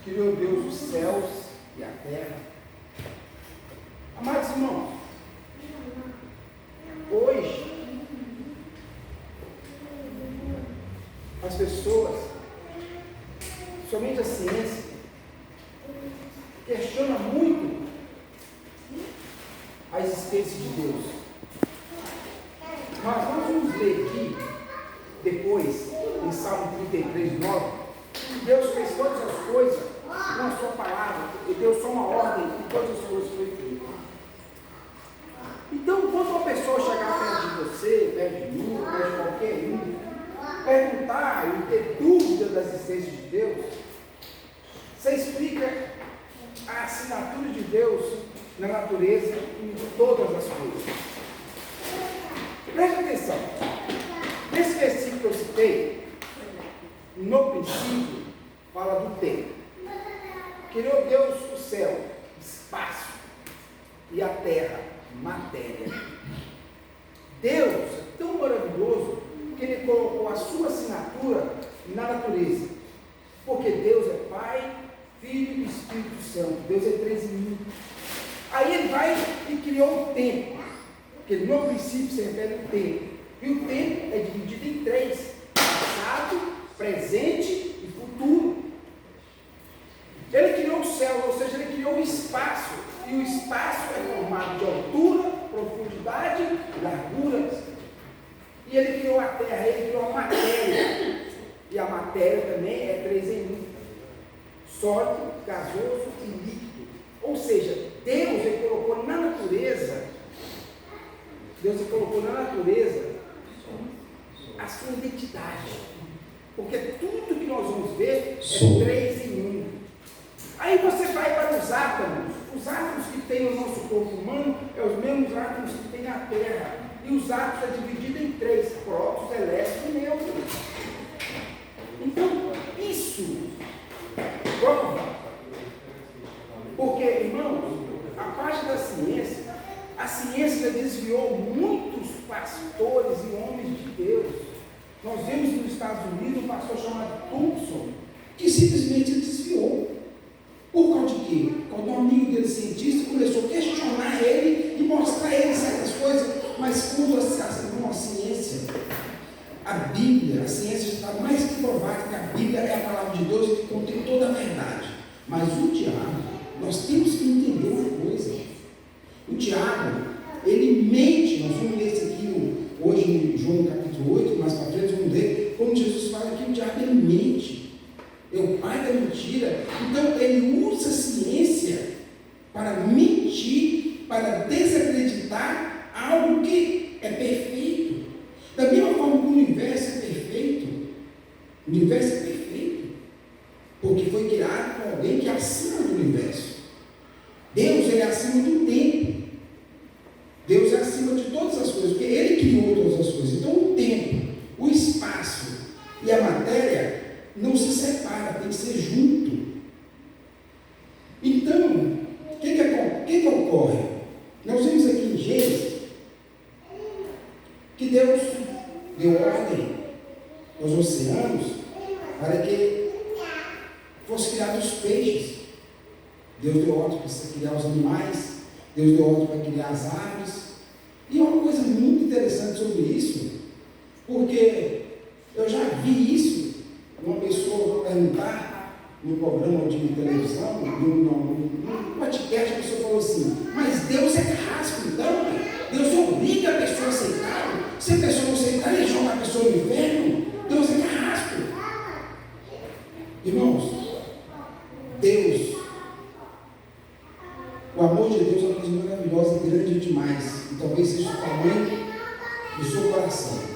Criou Deus os céus e a terra. Amados irmãos, hoje, as pessoas, somente a ciência, questiona muito a existência de Deus. Mas nós vamos ler aqui, depois, em Salmo 33, 9, que Deus fez todas as coisas com a sua palavra, e deu só uma ordem e todas as coisas foram feitas. Então, quando uma pessoa chegar perto de você, perto de mim, perto de qualquer um, perguntar e ter dúvida da existência de Deus, você explica a assinatura de Deus na natureza e em todas as coisas. Preste atenção. Nesse versículo que eu citei, no princípio, fala do tempo. Criou Deus o céu, espaço, e a terra, matéria. Deus é tão maravilhoso que Ele colocou a sua assinatura na natureza. Porque Deus é Pai, Filho e Espírito Santo. Deus é 3 em 1. Aí Ele vai e criou o tempo. Porque no princípio se refere ao tempo. E o tempo é dividido em 3: passado, presente e futuro. Ele criou o céu, ou seja, Ele criou o espaço. E o espaço é formado de altura, profundidade e largura. E Ele criou a terra, Ele criou a matéria. E a matéria também é 3 em 1: sólido, gasoso e líquido. Ou seja, Deus Ele colocou na natureza, a sua identidade. Porque tudo que nós vamos ver é 3 em 1. Aí você vai para os átomos. Os átomos que tem no nosso corpo humano é os mesmos átomos que tem na Terra. E os átomos é dividido em 3: prótons, elétrons e nêutrons. Então, isso prova. Porque, irmãos, a parte da ciência, a ciência desviou muitos pastores e homens de Deus. Nós vemos nos Estados Unidos um pastor chamado Thompson, que simplesmente desviou. Por causa de quê? Quando um amigo dele, cientista, começou a questionar ele e mostrar a ele certas coisas, mas quando a ciência, a Bíblia, a ciência está mais que provada que a Bíblia é a palavra de Deus que contém toda a verdade. Mas o diabo, nós temos que entender uma coisa. O diabo, ele mente. Nós vamos ler isso aqui hoje em João capítulo 8, mais para frente vamos ler como Jesus fala que o diabo ele mente. É o pai da mentira. Então ele usa a ciência para mentir, para desacreditar algo que é perfeito. Da mesma forma que o universo é perfeito, o universo é perfeito, porque foi criado por alguém que é acima do universo. Deus ele é acima do tempo. Deus é acima de todas as coisas, porque Ele criou todas as coisas. Então o tempo, o espaço e a matéria não se separam, tem que ser junto. Então, o que ocorre? Nós vemos aqui em Gênesis que Deus deu ordem aos oceanos para que fossem criados os peixes. Deus deu ordem para criar os animais. Deus deu ordem para criar as árvores. E uma coisa muito interessante sobre isso, porque eu já vi isso, uma pessoa perguntar no programa de televisão, num podcast, a pessoa falou assim: mas Deus é carrasco, então? Deus obriga a pessoa a aceitar? Se a pessoa não aceitar, ele joga a pessoa no inferno? Deus é carrasco. Irmãos, Deus, o amor de Deus é uma coisa maravilhosa e grande demais. E talvez seja o tamanho do seu coração.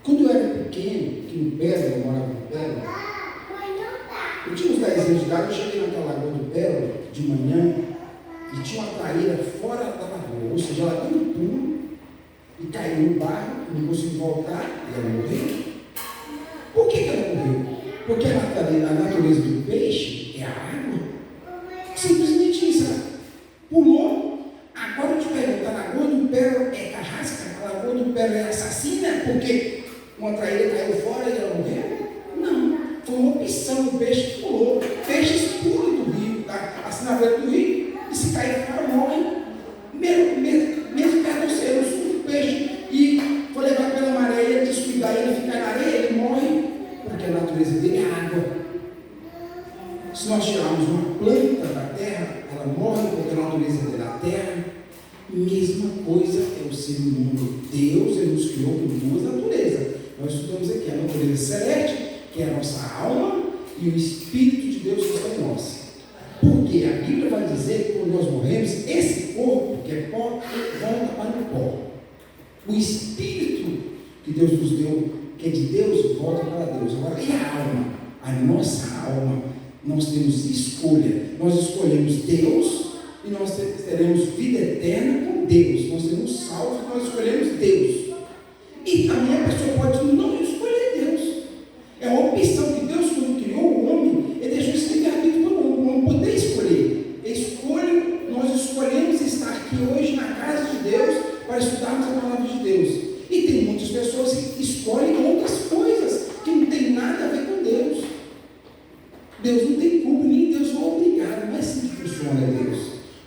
Quando eu era pequeno, aqui no Pérola, eu morava no Pérola, eu tinha uns 10 anos de idade, eu cheguei naquela lagoa do Pérola de manhã e tinha uma clareira fora da lagoa, ou seja, ela deu um pulo e caiu no barro, não conseguiu voltar e ela morreu. Por que ela morreu? Porque a natureza do peixe é a água. Simplesmente isso. Ela pulou. Agora eu te pergunto, a lagoa do Pérola é carrasca? A lagoa do Pérola é assassina? Porque uma traíra caiu fora e ela morreu? Não. Foi uma opção natureza dele é água. Se nós tirarmos uma planta da terra, ela morre porque a natureza dela é a terra. Mesma coisa é o ser humano. Deus ele nos criou com duas naturezas. Nós estudamos aqui a natureza celeste, que é a nossa alma, e o Espírito de Deus que está em nós. Porque a Bíblia vai dizer que quando nós morremos, esse corpo, que é pó, volta para o pó. O Espírito que Deus nos deu, que é de Deus, volta para Deus. Agora, e a alma? A nossa alma, nós temos escolha. Nós escolhemos Deus e nós teremos vida eterna com Deus. Nós seremos salvos e nós escolhemos Deus. E a minha pessoa pode não escolher Deus. É uma opção que Deus, quando criou o homem, ele deixou esse livre-arbítrio para o homem poder escolher. Nós escolhemos estar aqui hoje na casa de Deus para estudarmos a palavra de Deus. E tem muitas pessoas que escolhem outras coisas que não tem nada a ver com Deus. Deus não tem culpa, nem Deus vai obrigar. Não é assim que funciona Deus.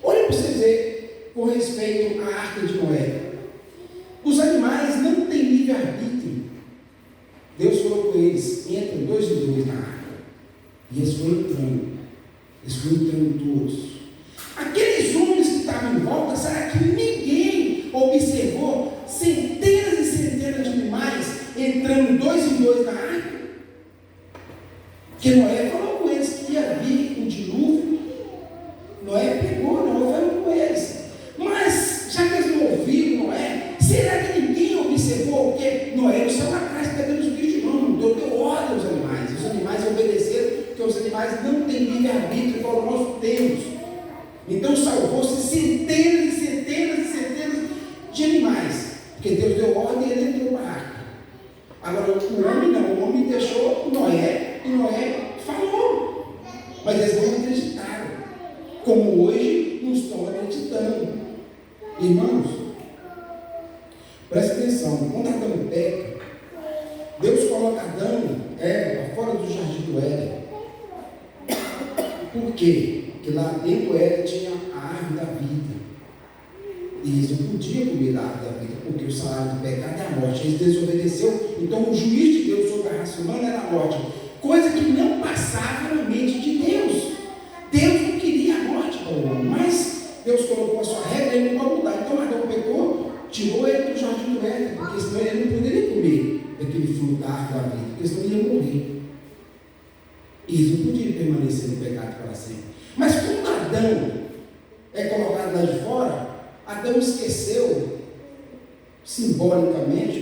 Olha para você ver com respeito à arca de Noé. Os animais não têm livre-arbítrio. Deus falou com eles: entram 2 em 2 na arca. E eles foram entrando. Eles foram entrando todos. Aqueles homens que estavam em volta, será que ninguém observou centenas e centenas de animais entrando 2 em 2 na arca? Porque Noé falou com eles que ia vir um dilúvio. Noé pegou, Noé falou com eles. Mas, já que eles não ouviram Noé, será que ninguém observou? Porque Noé não saiu atrás pegando os bichos, não deu ordem aos animais. Os animais obedeceram, porque os animais não têm livre-arbítrio, igual nós temos. Então salvou-se centenas e centenas e centenas de animais, porque Deus deu ordem e ele entrou na arca. Agora o homem não, o homem deixou Noé, e Noé falou, mas eles não acreditaram, como hoje não estão acreditando. Irmãos, presta atenção, quando Adão peca, Deus coloca Adão e Eva fora do jardim do Éden. Por quê? Porque lá dentro do Éden tinha a árvore da vida. E eles não podiam comer da árvore da vida, porque o salário do pecado é a morte. Eles desobedeceram, então o juiz de Deus sobre a raça humana era a morte. Coisa que não passava na mente de Deus. Deus não queria a morte para o homem, mas Deus colocou a sua regra e ele não pode mudar. Então Adão pecou, tirou ele do jardim do Éden, porque senão ele não poderia comer daquele fruto da árvore da vida, porque senão ele ia morrer. E eles não podiam permanecer no pecado para sempre. Mas quando Adão é colocado lá de fora, Adão esqueceu, simbolicamente,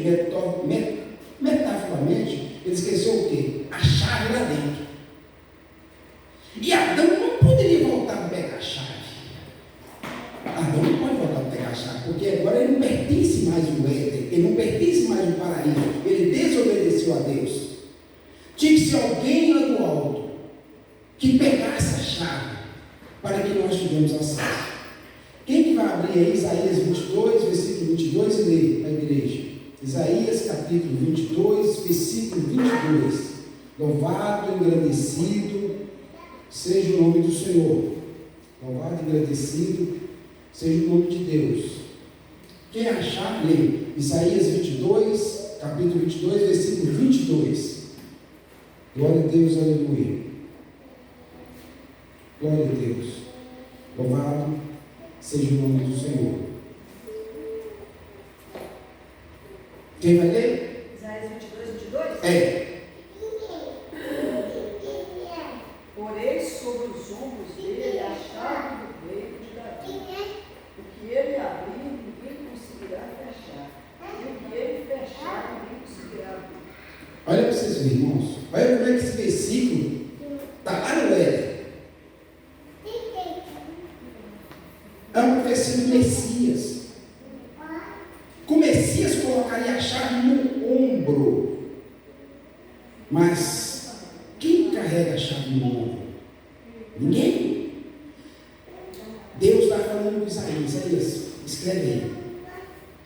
metaforicamente, ele esqueceu o quê? A chave lá dentro. E Adão não poderia voltar a pegar a chave. Adão não pode voltar a pegar a chave, porque agora ele não pertence mais ao Éden, ele não pertence mais ao paraíso, ele desobedeceu a Deus. Tinha que ser alguém lá do alto que pegasse a chave para que nós tivéssemos acesso. Quem que vai abrir aí Isaías 22, versículo 22 e ler para a igreja? Isaías capítulo 22, versículo 22. Louvado e engrandecido seja o nome do Senhor. Louvado e agradecido seja o nome de Deus. Quem achar, lê. Isaías 22, capítulo 22, versículo 22. Glória a Deus, aleluia. Glória a Deus. Louvado seja o nome do Senhor. Quem vai ler? Isaías 22, 22? É. Porei sobre os ombros dele a chave do reino de Davi. O que ele abrir, ninguém conseguirá fechar. E o que ele fechar, ninguém conseguirá abrir. Olha para vocês verem, irmãos. Olha como é que esse versículo está lá no Éden. É uma profecia do Messias. Que o Messias colocaria a chave no ombro. Mas quem carrega a chave no ombro? Ninguém. Deus está falando com Isaías, escreve aí.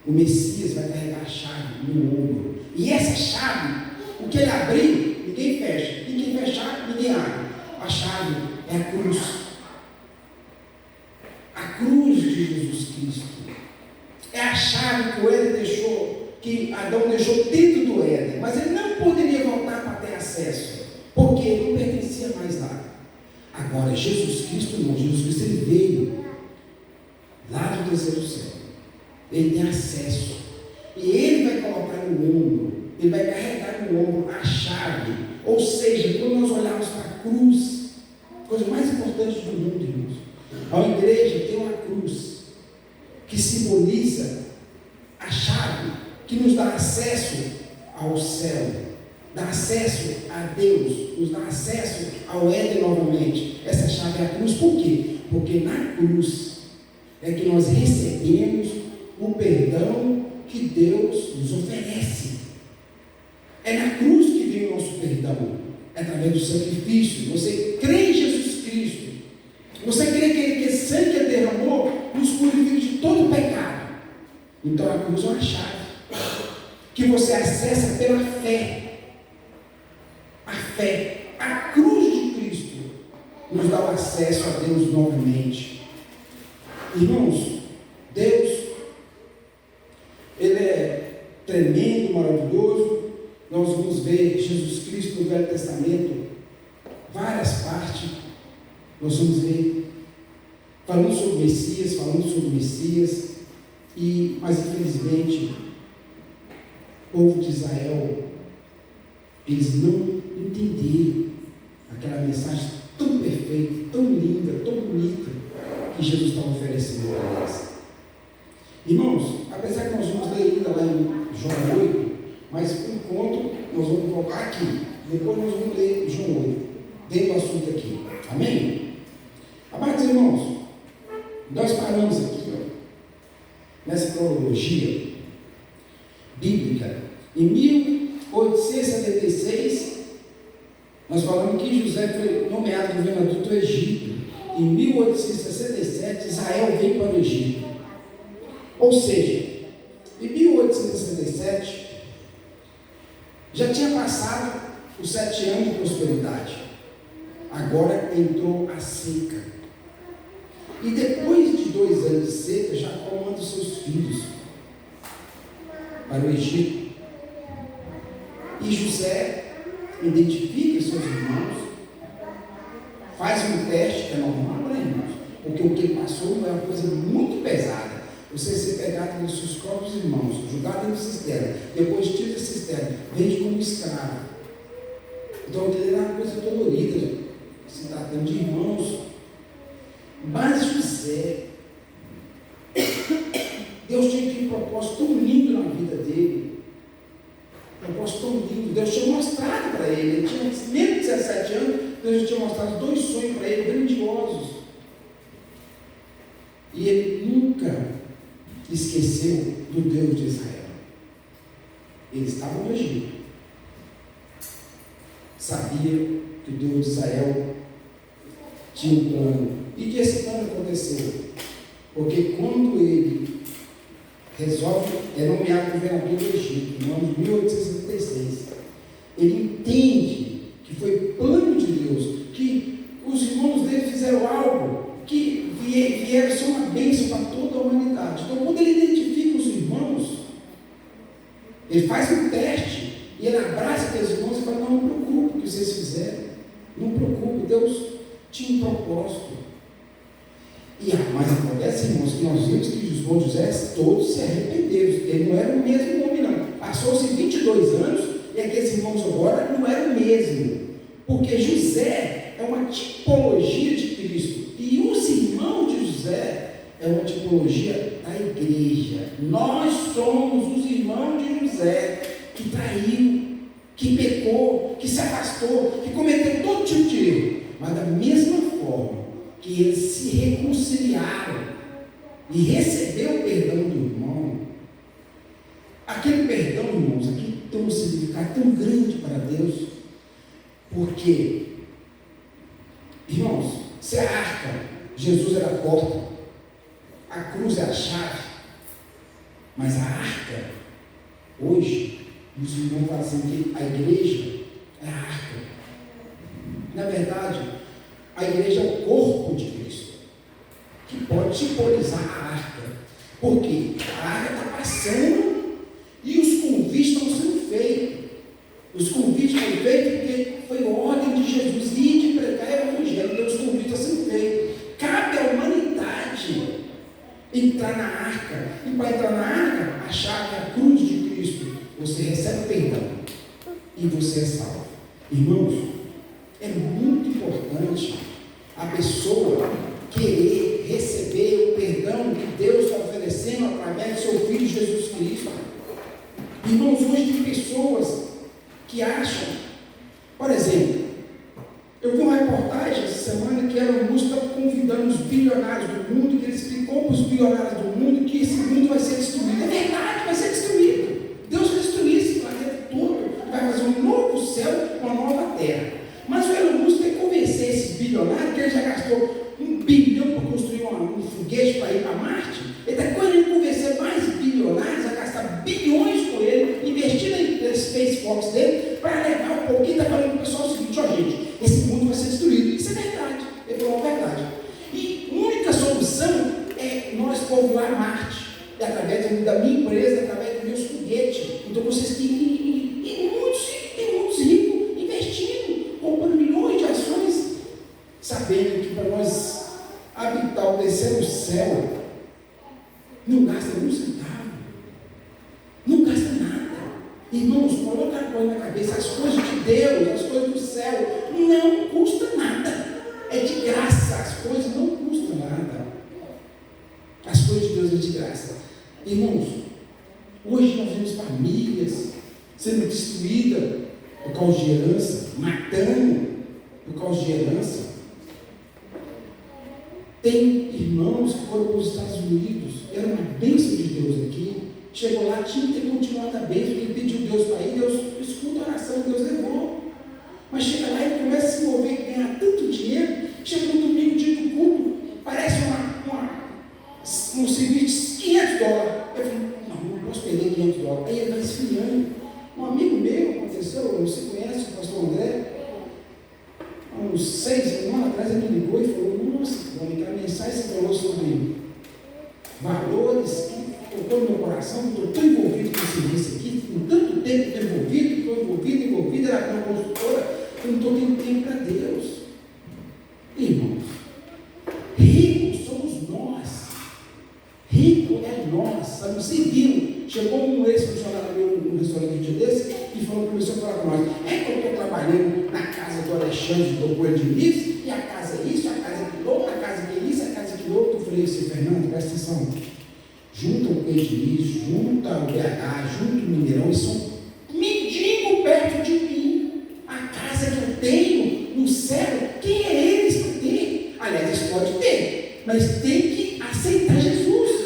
O Messias vai carregar a chave no ombro. E essa chave, o que ele abrir, ninguém fecha. E quem fechar, ninguém abre. A chave é a cruz. A cruz de Jesus Cristo. É a chave que o Éden deixou, que Adão deixou dentro do Éden. Mas ele não poderia voltar para ter acesso. porque não pertencia mais lá. Agora, Jesus Cristo não. Jesus Cristo ele veio lá do terceiro céu. Ele tem acesso. E ele vai colocar no ombro, ele vai carregar no ombro a chave. Ou seja, quando nós olharmos para a cruz, a coisa mais importante do mundo, irmãos, a igreja tem uma cruz que simboliza a chave que nos dá acesso ao céu, dá acesso a Deus, nos dá acesso ao Éden novamente. Essa chave é a cruz. Por quê? Porque na cruz é que nós recebemos o perdão que Deus nos oferece. É na cruz que vem o nosso perdão, é através do sacrifício. Você crê em Jesus Cristo, você crê que esse sangue que ele derramou nos purifica de todo pecado. Então a cruz é uma chave que você acessa pela fé. A fé, a cruz de Cristo nos dá o acesso a Deus novamente. Irmãos, Deus, ele é tremendo, maravilhoso. Nós vamos ver Jesus Cristo no Velho Testamento, várias partes, nós vamos ver, falando sobre o Messias, mas infelizmente, o povo de Israel, eles não entenderam aquela mensagem tão perfeita, tão linda, tão bonita, que Jesus estava oferecendo para eles. Irmãos, apesar que nós vamos ler ainda lá em João 8, mas por enquanto nós vamos voltar aqui, depois nós vamos ler João 8, dentro do assunto aqui, amém? Amados irmãos, nós paramos aqui, nessa cronologia bíblica, em 1876, nós falamos que José foi nomeado governador do Egito. Em 1867, Israel veio para o Egito. Ou seja, em 1867, já tinha passado os 7 anos de prosperidade. Agora entrou a seca. E depois de 2 anos de seca, Jacó manda os seus filhos para o Egito. E José identifica seus irmãos, faz um teste, que é normal, né, irmãos? Porque o que ele passou é uma coisa muito pesada. Você ser pegado pelos seus próprios irmãos, jogado dentro de cisterna, depois tira a cisterna, vende como escravo. Então ele era uma coisa dolorida, se tratando de irmãos. Mas José, Deus tinha um propósito tão lindo na vida dele. Um propósito tão lindo. Deus tinha mostrado para ele. Ele tinha menos de 17 anos, Deus tinha mostrado 2 sonhos para ele, grandiosos. E ele nunca esqueceu do Deus de Israel. Ele estava no Egito. Sabia que o Deus de Israel tinha um plano. E que esse plano aconteceu? Porque quando ele resolve, é nomeado governador do Egito, no ano de 1876, ele entende que foi plano de Deus, que os irmãos dele fizeram algo que vieram ser uma bênção para toda a humanidade. Então, quando ele identifica os irmãos, ele faz um teste e ele abraça aqueles irmãos e fala: não preocupe o que vocês fizeram, não preocupe, Deus tinha um propósito. Mas acontece, irmãos, que nós vimos que os irmãos de José todos se arrependeram. Ele não era o mesmo homem, não. Passou-se 22 anos e aqueles irmãos agora não eram o mesmo. Porque José é uma tipologia de Cristo. E os irmãos de José é uma tipologia da igreja. Nós somos os irmãos de José que traiu, que pecou, que se afastou, que cometeu todo tipo de erro. Mas da mesma forma que eles se reconciliaram e receberam o perdão do irmão, aquele perdão, irmãos, aqui tem um significado tão grande para Deus, porque, irmãos, se a arca, Jesus era a porta, a cruz é a chave, mas a arca, hoje, os irmãos falam assim que a igreja é a arca. Na verdade, a igreja é o corpo de Cristo, que pode simbolizar a arca. Por quê? A arca está passando e os convites estão sendo feitos. Os convites foram feitos porque foi ordem de de Jesus e de pregar o Evangelho. Deus convida assim feito. Cabe à humanidade entrar na arca. E para entrar na arca, achar que a cruz de Cristo, você recebe perdão e você é salvo. Irmãos, é muito importante a pessoa querer receber o perdão que Deus está oferecendo através do seu Filho Jesus Cristo. Irmãos, hoje tem pessoas que acham, por exemplo, eu vi uma reportagem essa semana que Elon Musk está convidando os bilionários do mundo, que ele explicou para os bilionários do mundo que esse mundo vai ser destruído. É verdade, vai ser destruído. Deus vai destruir esse planeta todo, vai fazer um novo céu, uma nova terra. Mas o Elon Musk quer convencer esses bilionários que ele já gastou $1 bilhão para construir um foguete para ir para Marte. Ele está querendo convencer mais bilionários a gastar bilhões com ele, investir na Space Fox dele, para levar o povo. Ele está falando para o pessoal o seguinte: ó, gente, esse mundo vai ser destruído. Isso é verdade. Ele falou a verdade. E a única solução é nós povoar Marte. É através da minha empresa, através dos meus foguetes. Então vocês têm que. Tem muitos ricos investindo, comprando milhões de ações, sabendo que para nós habitar o terceiro céu, não gasta um centavo, não gasta nada. Irmãos, coloca a coisa na cabeça: as coisas de Deus, as coisas do céu, não custa nada, é de graça. As coisas não custam nada, as coisas de Deus é de graça. Irmãos, hoje nós vemos famílias sendo destruídas por causa de herança, matando por causa de herança. Tem irmãos que foram para os Estados Unidos, era uma bênção de Deus aqui, chegou lá, tinha que ter continuado a bênção, ele pediu Deus para ir, Deus escuta a oração, Deus levou. Mas chega lá e começa a se mover e ganhar tanto dinheiro, chega no domingo, dia do culto, parece um serviço de $500. Eu falei: não posso perder $500. Aí ele vai esfriando. Um amigo meu, aconteceu, você conhece o pastor André? Há uns 6 anos atrás ele me ligou e falou: nossa, aquela mensagem que você falou sobre valores que tocou no meu coração, estou tão envolvido com esse serviço aqui, com tanto tempo que estou envolvido, era uma consultora, eu não estou tendo tempo para Deus. Irmãos, ricos somos nós. Rico é nós. Sabe? Vocês viram? Chegou um ex-funcionário meu num restaurante de desse e começou a falar com nós: é que eu estou trabalhando na casa do Alexandre do Coelho de Nis, e a casa é isso, a casa é aquilo outro, a casa é isso, a casa é aquilo outro. Eu falei assim: Fernando, presta atenção, junta o Coelho de Nis, junta o BH, junta o Mineirão, e são mendigos perto de mim. A casa que eu tenho no céu, quem é eles para ter? Aliás, eles podem ter, mas tem que aceitar Jesus.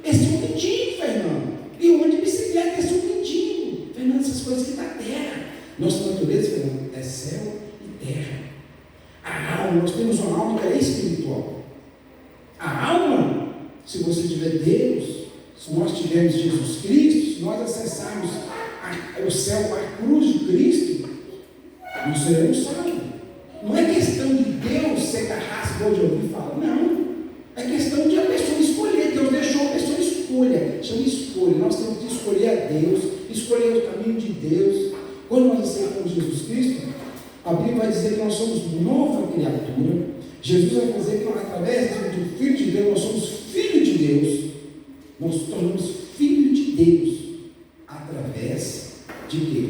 Esse é um mendigo, Fernando. E o de bicicleta é um mendigo. Fernando, essas coisas aqui da terra. Nossa natureza, Fernando, é céu e terra. A alma, nós temos uma alma que é espiritual. A alma, se você tiver Deus, se nós tivermos Jesus Cristo, se nós acessarmos o céu, a cruz de Cristo, nós seremos salvos. Não é questão de Deus ser carrasco de ouvir falar, não. É questão de a pessoa escolher. Deus deixou a pessoa escolha. Chama escolha. Nós temos que escolher a Deus, escolher o caminho de Deus. Quando nós aceitamos Jesus Cristo, a Bíblia vai dizer que nós somos nova criatura. Jesus vai fazer que através do Filho de Deus, nós somos filhos de Deus. Nós nos tornamos filhos de Deus através de quê?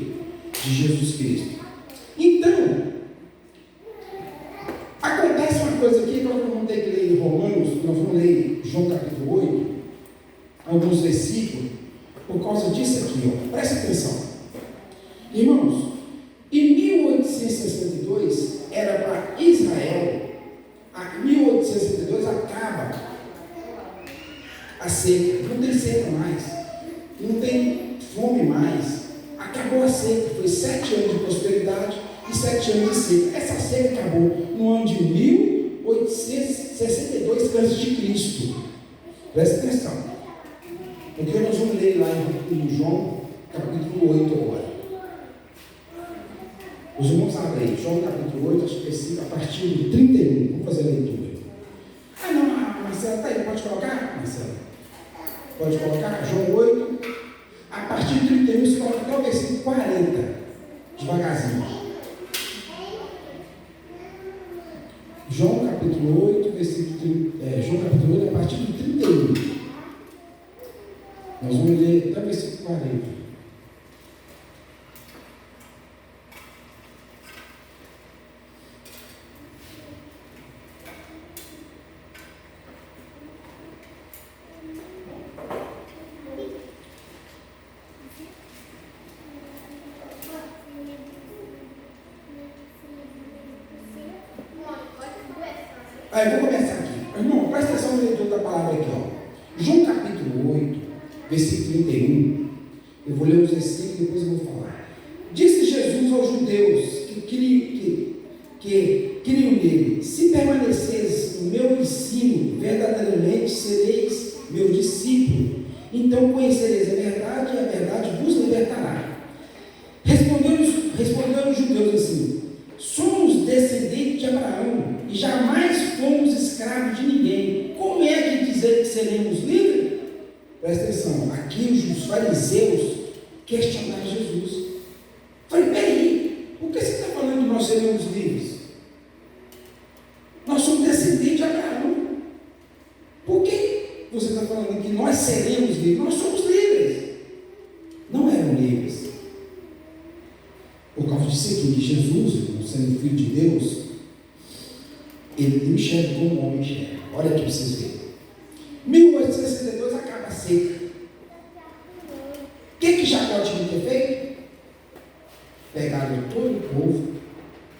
De Jesus Cristo. Então, acontece uma coisa aqui, nós vamos ter que ler Romanos, nós vamos ler João capítulo 8, alguns versículos, por causa disso aqui, ó. Presta atenção. Irmãos, em 1862 era para Israel, em 1862 acaba a seca, não tem seca mais, não tem fome mais, acabou a seca, foi 7 anos de prosperidade e 7 anos de seca. Essa seca acabou no ano de 1862 a.C. Presta atenção, porque nós vamos ler lá em João capítulo 8 agora. Os irmãos abrem aí, João capítulo 8, a partir do 31, vamos fazer a leitura. Ah não, a Marcela está aí, pode colocar, Marcela? Pode colocar, João 8, a partir do 31, você coloca até o versículo 40, devagarzinho. João capítulo 8, João capítulo 8, a partir do 31. Nós vamos ler até o versículo 40. Eu vou começar aqui. Irmão, presta atenção no leitor da palavra aqui. Ó. João capítulo 8, versículo 31. Eu vou ler os versículos e depois eu vou falar. Disse Jesus aos judeus que criam nele: se permaneceres no meu ensino, verdadeiramente sereis meu discípulo. Então conhecereis a verdade e a verdade vos libertará. Responderam os judeus assim: somos descendentes de Abraão e jamais fomos escravos de ninguém. Como é que dizer que seremos livres? Presta atenção, aqui os fariseus questionaram Jesus. Falei, peraí, por que você está falando que nós seremos livres? Nós somos descendentes de Abraão. Por que você está falando que nós seremos livres? Nós somos livres. Não eram livres. Por causa disso aqui, Jesus, sendo filho de Deus, ele não enxerga como o homem enxerga. Olha aqui para vocês verem. 1862 acaba a seca. O que Jacó tinha que ter feito? Pegaram todo o povo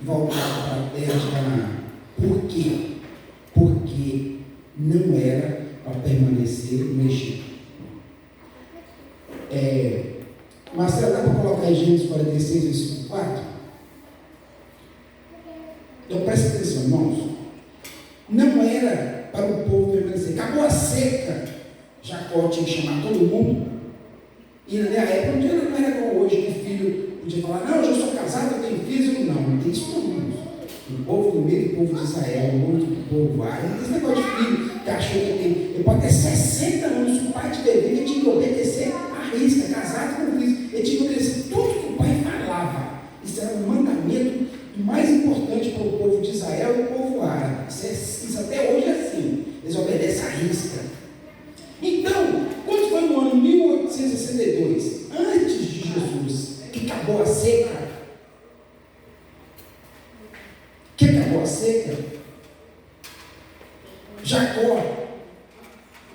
e voltaram para a terra de Canaã. Por quê? Porque não era para permanecer no Egito. Marcelo, dá para colocar em Gênesis 46, versículo 4? Então presta atenção, irmãos. Não era para o povo permanecer. Acabou a seca. Jacó tinha que chamar todo mundo. E na época não era como hoje, que filho podia falar: não, eu já sou casado, eu tenho filhos. Não tem isso não. O povo do meio do povo de Israel, o mundo do povo vai. Não tem esse negócio de filho que achou que tem. Ele pode ter 60 anos, se o pai tiver vivo, ele tinha que obedecer à risca, casado com Cristo. Ele tinha que obedecer tudo que o pai falava. Isso era um mandamento mais importante para o povo de Israel e o povo árabe. Isso até hoje é assim. Eles obedecem à risca. Então, quando foi no ano 1862, antes de Jesus, que acabou a seca? Que acabou a seca? Jacó,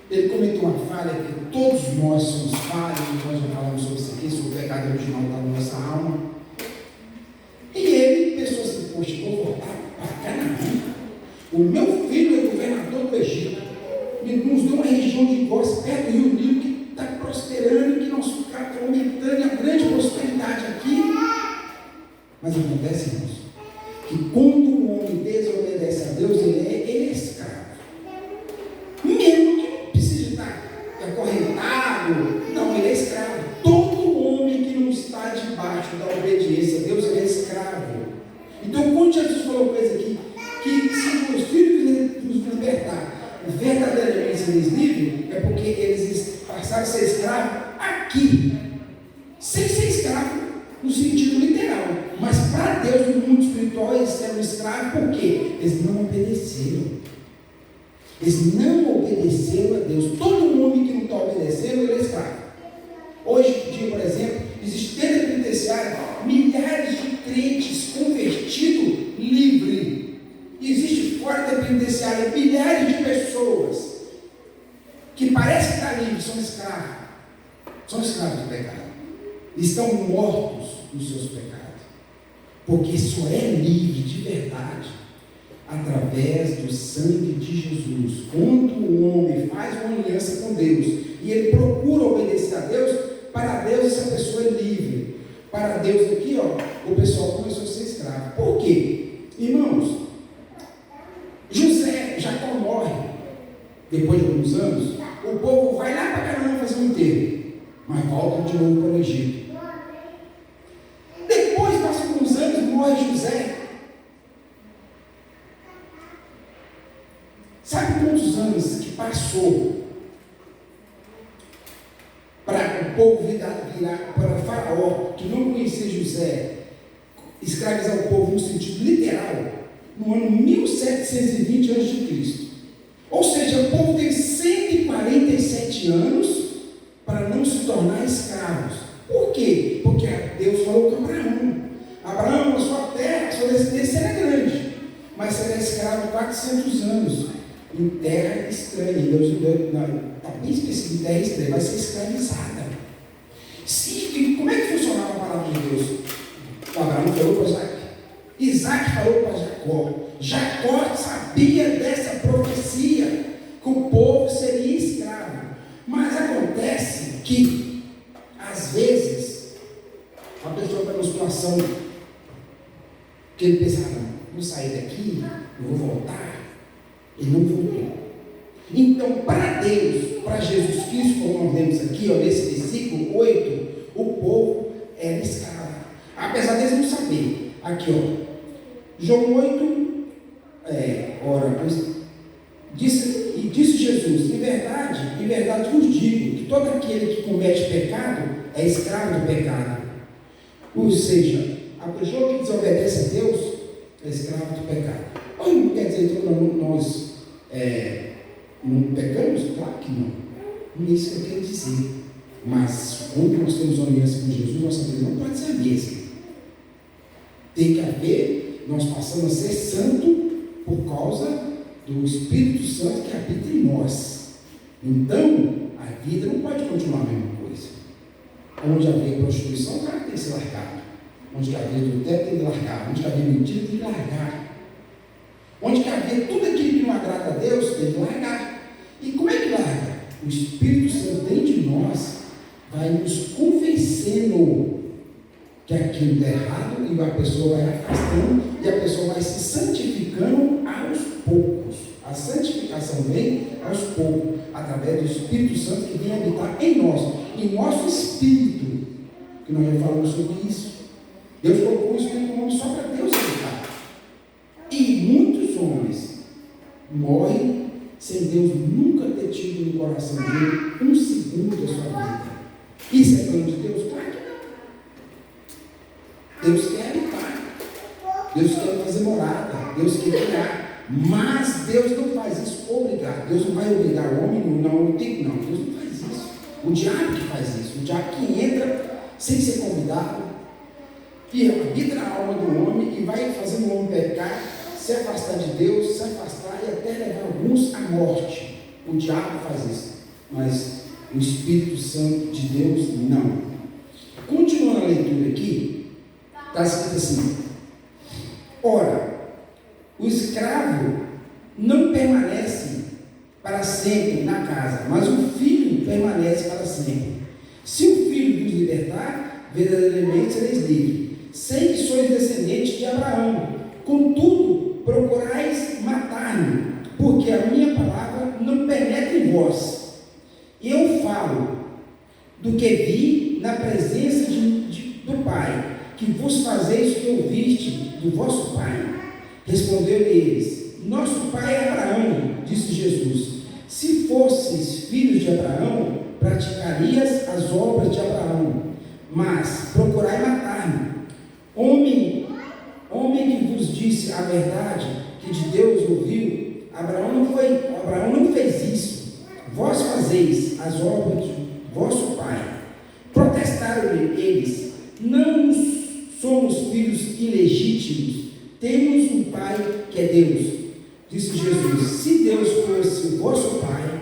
ele cometeu uma falha que todos nós somos falhos, nós já falamos sobre isso aqui, sobre o pecado original da nossa alma. E ele pensou assim: poxa, vou voltar para Canaã. O meu filho é governador do Egito. Ele nos deu uma região de Góis, perto do Rio Nilo, que está prosperando, que nosso carro está aumentando, a grande prosperidade aqui. Mas acontece, irmãos, que quando o homem desobedece a Deus, ele é escravo. Mesmo que não precise estar acorrentado, não, ele é escravo. Todo homem que não está debaixo da obediência a Deus, ele é escravo. Então, quando Jesus falou coisa aqui, que se os filhos nos libertar, verdadeiramente seres livres, é porque eles passaram a ser escravos aqui, sem ser escravo no sentido literal, mas para Deus no mundo espiritual eles eram escravos. Por quê? Eles não obedeceram. Eles não obedeceram a Deus. Todo homem que não está obedecendo, ele é escravo. Hoje em dia, por exemplo, existe dentro da penitenciária milhares de crentes convertidos livres. Existe fora da penitenciária milhares de pessoas que parecem estar livres, são escravos. São escravos do pecado. Estão mortos nos seus pecados. Porque só é livre de verdade através do sangue de Jesus. Quando o homem faz uma aliança com Deus e ele procura obedecer a Deus, para Deus essa pessoa é livre. Para Deus aqui, o pessoal começou a ser escravo. Por quê? Irmãos, Jacó morre depois de alguns anos. O povo vai lá para Canaã fazer um enterro, mas volta de novo para o Egito. Depois, passa alguns anos, morre José. Sabe quantos anos que passou para o povo virar para Faraó, que não conhecia José, escravizar o povo no sentido literal? no ano 1720 a.C. Ou seja, o povo teve 147 anos para não se tornar escravos. Por quê? Porque Deus falou com Abraão: Abraão, a sua terra, a sua descendência será grande, mas será escravo 400 anos em terra estranha. Deus está bem específico, em terra estranha, vai ser escravizada. Como é que funcionava a palavra de Deus? Abraão falou para Isaac, Isaac falou para Jacó. Jacó sabia dessa profecia, que o povo seria escravo. Mas acontece que, às vezes, a pessoa está numa situação que ele pensa: vou sair daqui, eu vou voltar. Ele não voltou. Então, para Deus, para Jesus Cristo, como nós vemos aqui, nesse versículo 8, o povo era escravo. Apesar deles não saber. Aqui, João 8, disse Jesus: em verdade vos digo, que todo aquele que comete pecado é escravo do pecado. Ou seja, a pessoa que desobedece a Deus é escravo do pecado. Mas não quer dizer que nós não pecamos? Claro que não. Não é isso que eu quero dizer. Mas quando nós temos uma aliança com Jesus, nossa vida não pode ser a mesma. Tem que haver, nós passamos a ser santo por causa do Espírito Santo que habita em nós. Então, a vida não pode continuar a mesma coisa. Onde haver prostituição, o cara tem que ser largado. Onde haver adultério, tem que largar. Onde haver mentira, tem que largar. Onde haver tudo aquilo que não agrada a Deus, tem que largar. E como é que larga? O Espírito Santo dentro de nós vai nos convencendo que aquilo está errado, e a pessoa vai afastando, e a pessoa vai se santificando aos poucos. A santificação vem aos poucos, através do Espírito Santo que vem habitar em nós, em nosso espírito, que nós já falamos sobre isso. Deus colocou o Espírito Santo só para Deus habitar. E muitos homens morrem sem Deus nunca ter tido no coração dele um segundo da sua vida. Isso é plano de Deus? Claro que não. Deus quer habitar, Deus quer fazer morada, Deus quer criar, mas Deus não faz isso obrigado. Deus não vai obrigar o homem, não, Deus não faz isso. O diabo que faz isso, o diabo que entra sem ser convidado, que habita na alma do homem e vai fazendo o homem pecar, se afastar de Deus, se afastar e até levar alguns à morte. O diabo faz isso, mas o Espírito Santo de Deus não. Continuando a leitura aqui, está escrito assim: ora, o escravo não permanece para sempre na casa, mas o filho permanece para sempre. Se o filho vos libertar, verdadeiramente sereis livres. Sei que sois descendentes de Abraão, contudo procurais matar-me, porque a minha palavra não penetra em vós. Eu falo do que vi na presença do Pai, que vos fazeis o que ouviste do vosso pai. Respondeu-lhe eles: nosso pai é Abraão. Disse Jesus: se fosseis filhos de Abraão, praticarias as obras de Abraão, mas procurai matar-me, homem que vos disse a verdade, que de Deus ouviu. Abraão não fez isso. Vós fazeis as obras de vosso pai. Protestaram-lhe eles: não somos filhos ilegítimos, temos um pai que é Deus. Disse Jesus: se Deus fosse o vosso pai,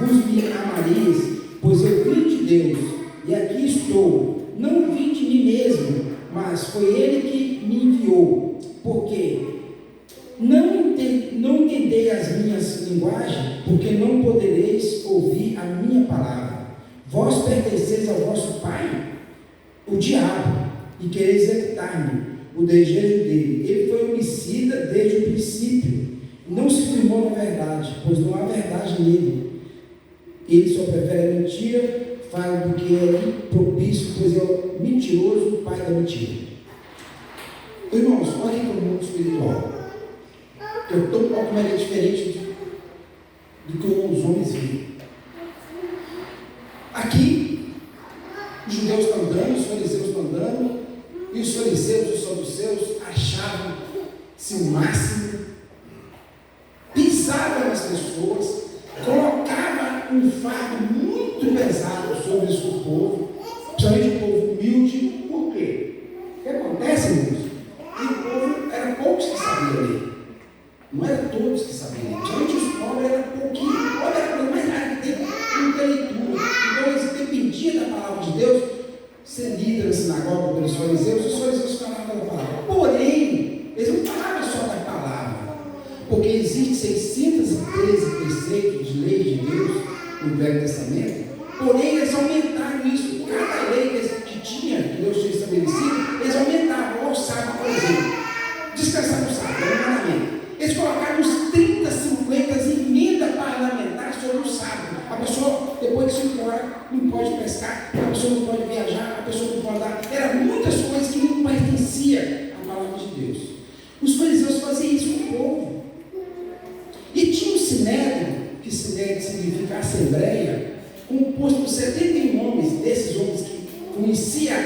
vos me amarias, pois eu vim de Deus, e aqui estou. Não vim de mim mesmo, mas foi Ele que me enviou. Porque não entendei as minhas linguagens, porque não podereis ouvir a minha palavra. Vós pertenceis ao vosso pai, o diabo, e quereis executar-me, o desejo dele. Ele foi homicida desde o princípio, não se firmou na verdade, pois não há verdade nele. Ele só prefere a mentira, fala do que é propício, pois é o mentiroso, o pai da mentira. Irmãos, olhem para o mundo espiritual, que eu estou um pouco mais diferente do que os homens veem. Aqui, os judeus estão andando, os fariseus estão andando, e os fariseus, os saduceus, achavam se o máximo, pisava nas pessoas, colocava um fardo muito pesado sobre o povo, principalmente o povo humilde. Por quê? O que acontece, irmãos? E o povo, eram poucos que sabiam ler. Não eram todos que sabiam ler. Principalmente os pobres eram pouquinho. O pobre era a coisa mais rara que tem, muita leitura. Então eles dependiam da palavra de Deus, ser líder na sinagoga pelos fariseus. Os fariseus falavam da palavra. Porém, eles não falavam só da palavra. Porque existem 613 preceitos de lei de Deus no Velho Testamento. Porém, eles aumentaram isso. Cada lei que tinha, que Deus tinha estabelecido, eles aumentavam. O sábado, por exemplo, descansar no sábado, era um mandamento. Eles colocaram uns 30, 50 emendas parlamentares sobre o sábado. A pessoa, depois de 5 horas, não pode pescar, a pessoa não pode viajar, a pessoa não pode dar. Eram muitas coisas que não pertenciam à palavra de Deus. Os fariseus faziam isso com o povo. E tinha um sinédrio, que sinédrio significa assembleia, composto por 71 homens, desses homens que conheciam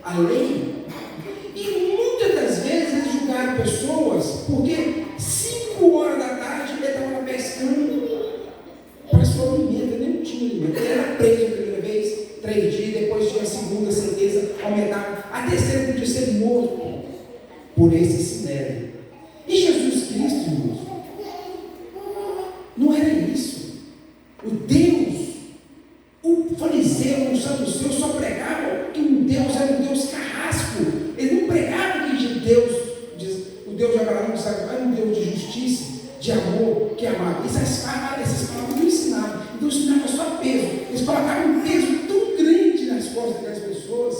a lei. E muitas das vezes eles julgaram pessoas, porque 5 horas da tarde ele estava lá pescando para sua alimento, nem tinha alimento. Ele era preso a primeira vez, 3 dias, depois tinha a segunda sentença, aumentava. A terceira podia ser morto por esse sinédrio. E Jesus Cristo, irmãos, não era isso. O Deus, o fariseu, o saduceu só pregavam que um Deus era um Deus carrasco. Ele não pregava que Deus, o Deus de Abraão, era um Deus de justiça, de amor, que amava. Essas palavras não ensinavam. Então ensinava só peso. Eles colocavam um peso tão grande nas costas daquelas pessoas,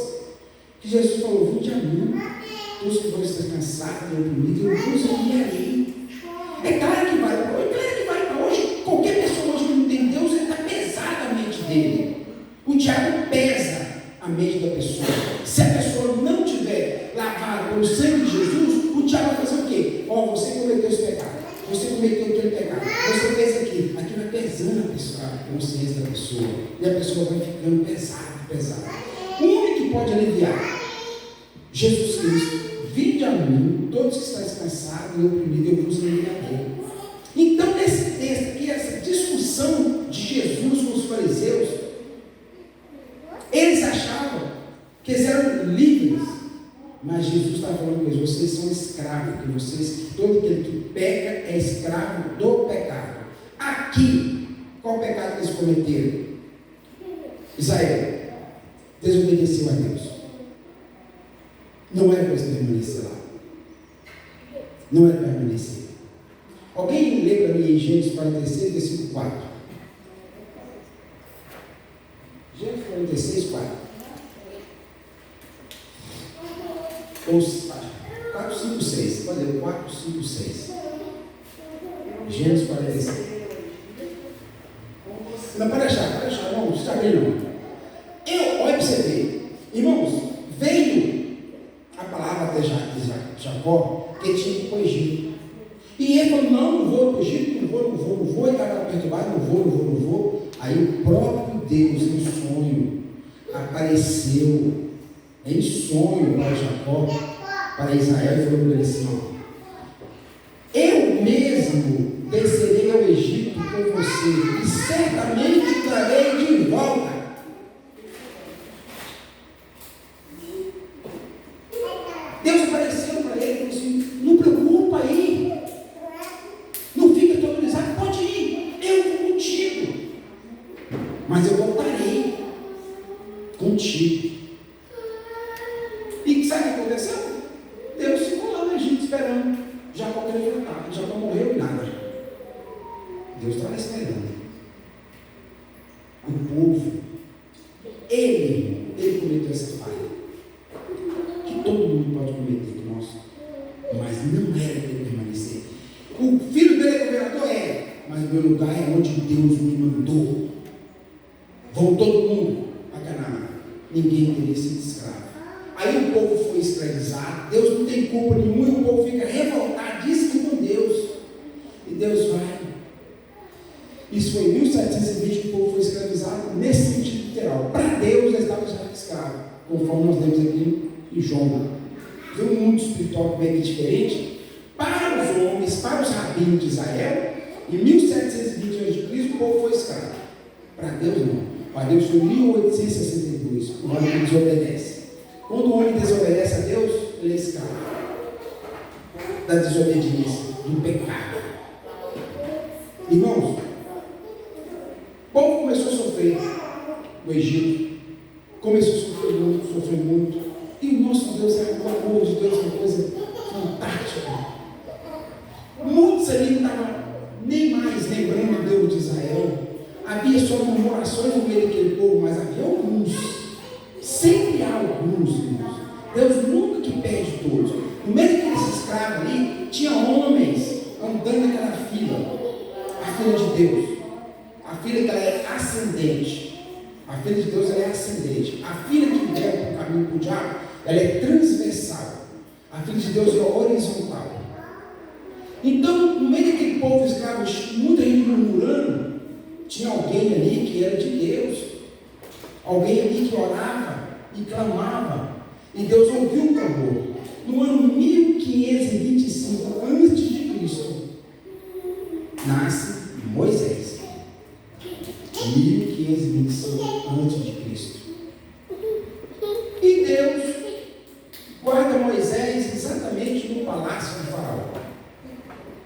que Jesus falou: vinde a mim, todos que vão estar cansados e oprimidos, eu vos enviarei. É claro que vai. Hoje, qualquer pessoa hoje que não tem Deus, ele está pesado a mente dele. O diabo pesa a mente da pessoa. Se a pessoa não tiver lavada pelo sangue de Jesus, o diabo vai fazer o quê? Você cometeu esse pecado, você cometeu aquele pecado, você fez aquilo vai pesando a consciência da pessoa, e a pessoa vai ficando pesada. O único que pode aliviar, Jesus Cristo: vinde a mim, todos que estáis cansados e oprimidos, eu vos aliviarei. Então, nesse texto aqui, essa discussão de Jesus com os fariseus, eles achavam que eles eram livres, mas Jesus estava falando com eles: vocês são escravos, que todo aquele que peca é escravo do pecado. Aqui, qual pecado que eles cometeram? Israel desobedeceu a Deus. Não era para eles permanecer lá. Não era para permanecer. Alguém lê para mim em Gênesis 46, versículo 4. Gênesis 46, 4. Ou 4, 5, 6. Pode ler, 4, 5, 6. Gênesis 46. Não, pode achar, não precisa abrir não. Olha para você ver. Irmãos, veio a palavra até Jacó, que tinha que ir para o Egito. E ele falou: não vou para o Egito, não vou, e estava perturbado, não vou. Aí o próprio Deus, em sonho, apareceu em sonho para Jacó, para Israel, e falou para ele assim: eu mesmo descerei ao Egito com você, e certamente trarei de volta. Deus apareceu para ele e falou assim: não preocupa aí, não fica autorizado, pode ir, eu vou contigo, mas eu voltarei contigo. E sabe o que aconteceu? Deus ficou lá no Egito esperando Jacó querer voltar. Jacó morreu e nada. Deus estava esperando. O povo, ele cometeu essa falha, que todo mundo pode cometer, mas não era para ele permanecer. O filho dele é governador? Mas o meu lugar é onde Deus me mandou. Vão todo mundo a Canaã. Ninguém teria sido escravo. Aí o povo foi escravizado. Deus não tem culpa nenhuma, e o povo fica revoltadíssimo com Deus. E Deus vai. Isso foi em 1720 que o povo foi escravizado, nesse sentido literal. Para Deus, eles estavam já escravos, conforme nós lemos aqui em João. Tem um mundo espiritual bem diferente, Para os homens, para os rabinos de Israel, em 1720 a.C., o povo foi escravo. Para Deus não. Para Deus foi em 1862, o homem desobedece. Quando o homem desobedece a Deus, ele é escravo da desobediência, do pecado. Irmãos, o povo começou a sofrer no Egito, começou a sofrer muito, e o nosso Deus é o amor de Deus, é uma coisa fantástica. Muitos ali não estavam nem mais lembrando do Deus de Israel. Havia só murmurações no meio daquele povo, mas havia alguns. Sempre há alguns, irmãos. Deus nunca que perde todos. No meio daqueles escravos ali, tinha homens andando naquela fila. A filha de Deus. A filha que ela é ascendente. A filha de Deus ela é ascendente. A filha que leva para o caminho para o diabo, ela é transversal. A filha de Deus é horizontal. Então, no meio daquele povo escravo, muita gente murmurando, tinha alguém ali que era de Deus, alguém ali que orava e clamava, e Deus ouviu o clamor. No ano 1525 a.C., nasce Moisés. 1525 a.C. E Deus guarda Moisés exatamente no palácio do faraó.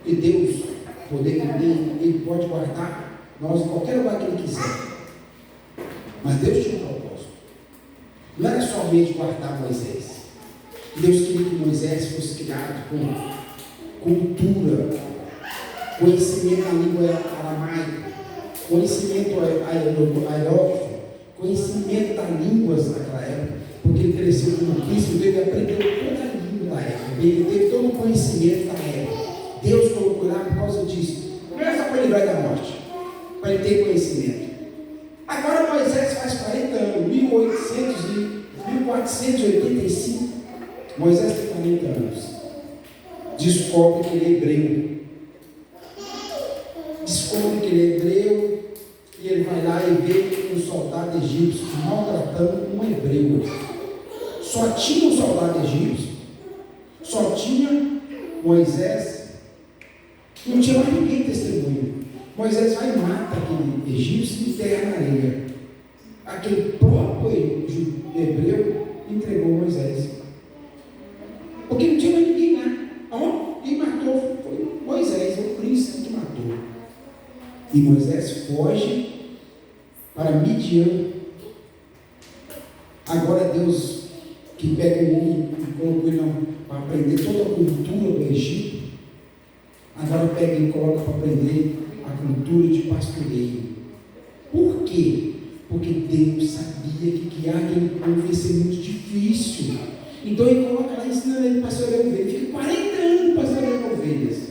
E Deus, poder que tem, Ele pode guardar nós em qualquer lugar que Ele quiser. Mas Deus tinha um propósito. Não era somente guardar Moisés. Deus queria que Moisés fosse criado com cultura, conhecimento da língua aramaica, conhecimento aerógrafo, conhecimento das línguas daquela época, porque ele cresceu como príncipe, ele aprendeu toda a língua da época, ele teve todo o conhecimento da época. Deus colocou lá por causa disso. Não é só para livrar da morte, para ele ter conhecimento. Agora Moisés faz 40 anos, 1485. Moisés tem 40 anos. Descobre que ele é hebreu. Descobre que ele é hebreu. E ele vai lá e vê um soldado egípcio maltratando um hebreu. Só tinha um soldado egípcio. Só tinha Moisés. Não tinha mais ninguém testemunho. Moisés vai e mata aquele egípcio e enterra na areia. Aquele próprio hebreu entregou Moisés. Porque não tinha mais ninguém lá. Quem matou foi Moisés, o príncipe que matou. E Moisés foge para Midian. Agora Deus, que pega o homem e colocou ele para aprender toda a cultura do Egito, agora pega e coloca para aprender a cultura de pastoreio. Por quê? Porque Deus sabia que guiar aquele povo ia ser muito difícil. Então ele coloca lá ensinando ele a pastorear ovelhas. Ele fica 40 anos pastoreando ovelhas.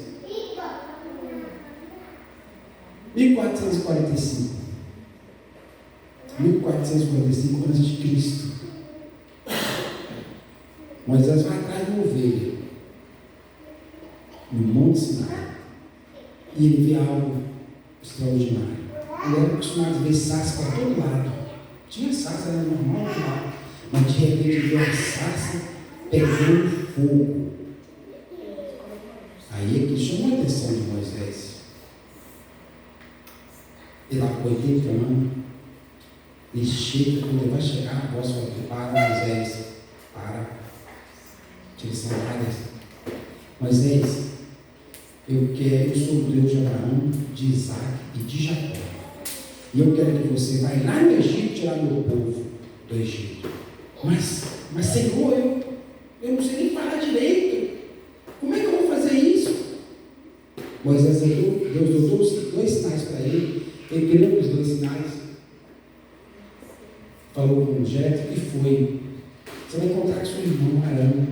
1445 a.C. Moisés vai atrás de uma ovelha no Monte Sinai e ele vê algo extraordinário. Ele era acostumado a ver sarça para todo lado. Tinha sarça, era normal lá, mas de repente ele viu a sarça pegando fogo. Aí é que chamou a atenção de Moisés. Ele lá ficou 80 anos. Ele chega, quando ele vai chegar, a voz fala: para, Moisés, para. Tira sandálias. Moisés, eu sou o Deus de Abraão, de Isaac e de Jacó. E eu quero que você vá lá no Egito tirar meu povo do Egito. Mas Senhor, eu não sei nem falar direito. Como é que eu vou fazer isso? Moisés, Deus deu dois sinais para ele. Ele criou os 2 sinais. Falou com Jetro e foi. Você vai encontrar com seu irmão Arão.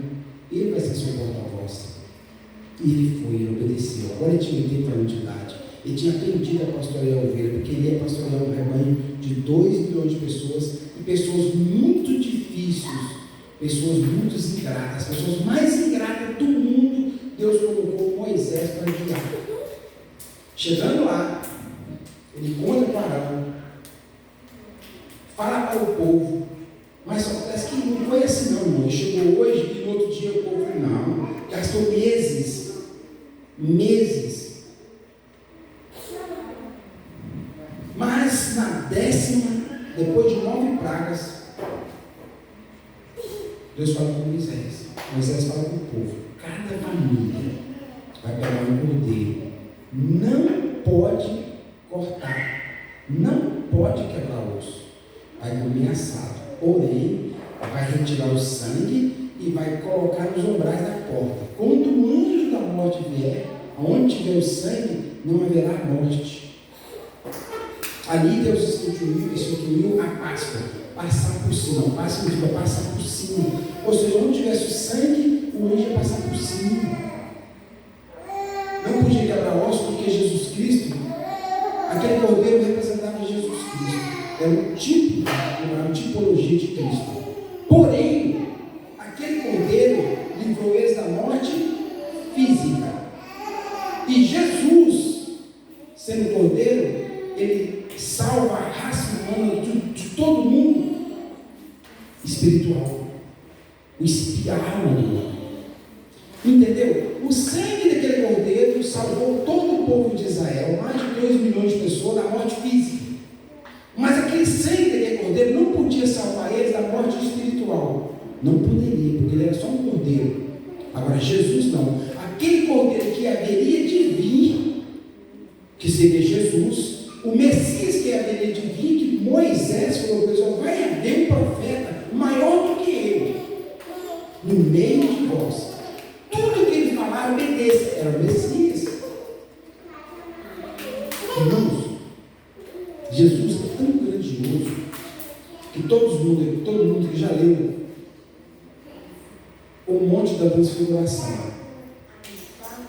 Ele vai ser seu porta-voz. E ele foi, ele obedeceu. Agora ele tinha 80 anos de idade. Ele tinha aprendido a pastorear a ovelha, porque ele ia pastorear um rebanho de 2 milhões de pessoas, e pessoas muito difíceis, pessoas muito ingratas, as pessoas mais ingratas do mundo. Deus colocou Moisés para guiar. Chegando lá, ele conta para Arão, fala para o povo, mas acontece que não foi assim não, irmão. Ele chegou hoje e no outro dia o povo não, gastou meses meses. Mas na 10ª, depois de 9 pragas, Deus fala com Moisés. Moisés fala com o povo. Cada família vai pegar um cordeiro. Não pode cortar. Não pode quebrar osso. Vai comer assado. Porém, vai retirar o sangue e vai colocar nos umbrais da porta. Quando o anjo da morte vier, onde tiver o sangue, não haverá morte. Ali Deus instituiu a Páscoa. Passar por cima. Páscoa significa passar por cima. Ou seja, onde tivesse o sangue, o anjo ia passar por cima. Não podia quebrar osso porque Jesus Cristo, aquele cordeiro representava Jesus Cristo. Era um tipo, uma tipologia de Cristo. Porém, aquele cordeiro livrou eles da morte física. E Jesus, sendo cordeiro, ele salva a raça humana de todo mundo espiritual. O espiar humano. Entendeu? O sangue daquele cordeiro salvou todo o povo de Israel, mais de 2 milhões de pessoas, da morte física. Mas aquele sangue daquele cordeiro não podia salvar eles da morte espiritual. Não poderia, porque ele era só um cordeiro. Agora Jesus não. Aquele cordeiro que haveria de vir, que seria Jesus, o Messias que haveria de vir, que Moisés falou, pessoal, vai haver um profeta maior do que eu, no meio de vós. Tudo que ele falava, obedeça. Era o Messias. Irmãos, Jesus é tão grandioso que todo mundo que já leu o monte da transfiguração,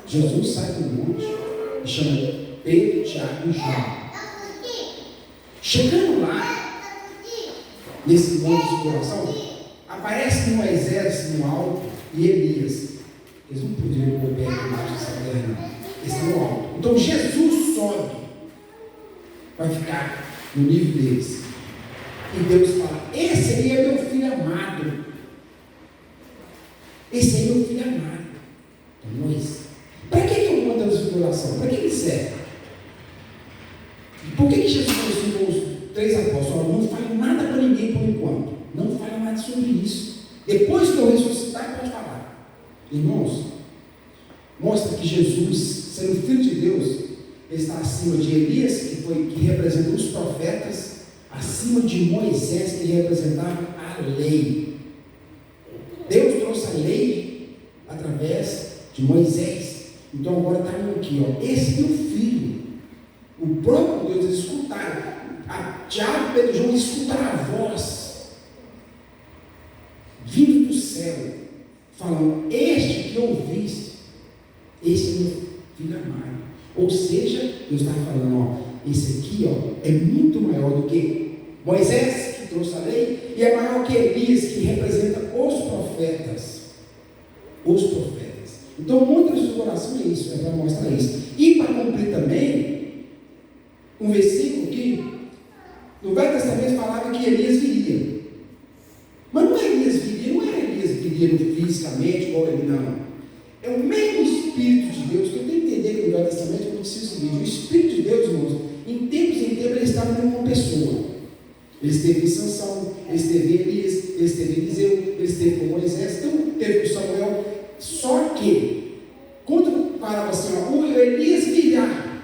Jesus sai do monte e chama Pedro, Tiago e João. Chegando lá, nesse monte de transfiguração, aparece Moisés no alto e Elias. Eles não podiam ir perto embaixo dessa terra, não. Eles estão no alto. Então Jesus sobe, vai ficar no nível deles. E Deus fala: esse aí é meu filho amado. Esse aí é meu filho amado. Então, Moisés, para que eu monto a transfiguração? Para que ele serve? Por que Jesus falou assim com os 3 apóstolos? Não fale nada para ninguém por enquanto. Não fale nada sobre isso. Depois que eu ressuscitar, pode falar. Irmãos, mostra que Jesus, sendo filho de Deus, ele está acima de Elias, que representou os profetas, acima de Moisés, que representava a lei. Deus trouxe a lei através de Moisés. Então agora está aqui, ó, esse é meu filho. O próprio Deus, eles escutaram. Tiago, Pedro e João escutaram a voz vindo do céu, falando: este que ouviste, esse é meu filho amado. Ou seja, Deus estava falando: ó, esse aqui, ó, é muito maior do que Moisés, que trouxe a lei, e é maior que Elias, que representa os profetas. Os profetas. Então, muitas vezes o coração é isso, é para mostrar isso. E para cumprir também um versículo que no Velho Testamento falava que Elias viria. Mas não é Elias viria, não é Elias viria fisicamente, igual ele, não. É o mesmo Espírito de Deus, que eu tenho que entender que no Velho Testamento acontecia o seguinte: o Espírito de Deus, irmãos, em tempos ele estava em uma pessoa. Ele esteve em Sansão, ele esteve em Elias, ele esteve em Eliseu, ele esteve com Moisés, então teve com Samuel. Só que, quando falava assim, ó, o Elias virá,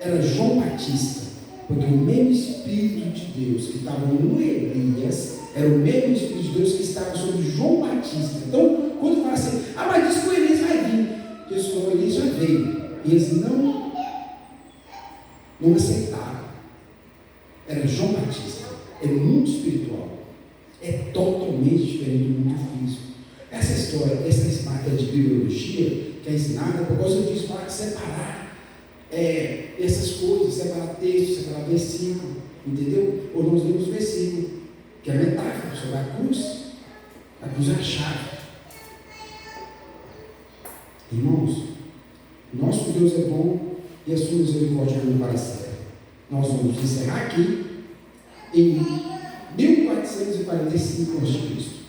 era João Batista, porque o mesmo Espírito de Deus que estava no Elias era o mesmo Espírito de Deus que estava sobre João Batista. Então, quando fala assim: ah, mas diz que o Elias vai vir, Jesus falou: o Elias já veio. E eles não aceitaram. Era João Batista. É muito espiritual. É totalmente diferente do mundo físico. Essa história, essa matéria de bibliologia que é ensinada, por causa disso, para separar essas coisas, separar texto, separar versículo, entendeu? Ou nós lemos o versículo, que é a metáfora sobre a cruz. A cruz é a chave. Irmãos, nosso Deus é bom e a sua misericórdia é para sempre. Nós vamos encerrar aqui em 1445 a.C.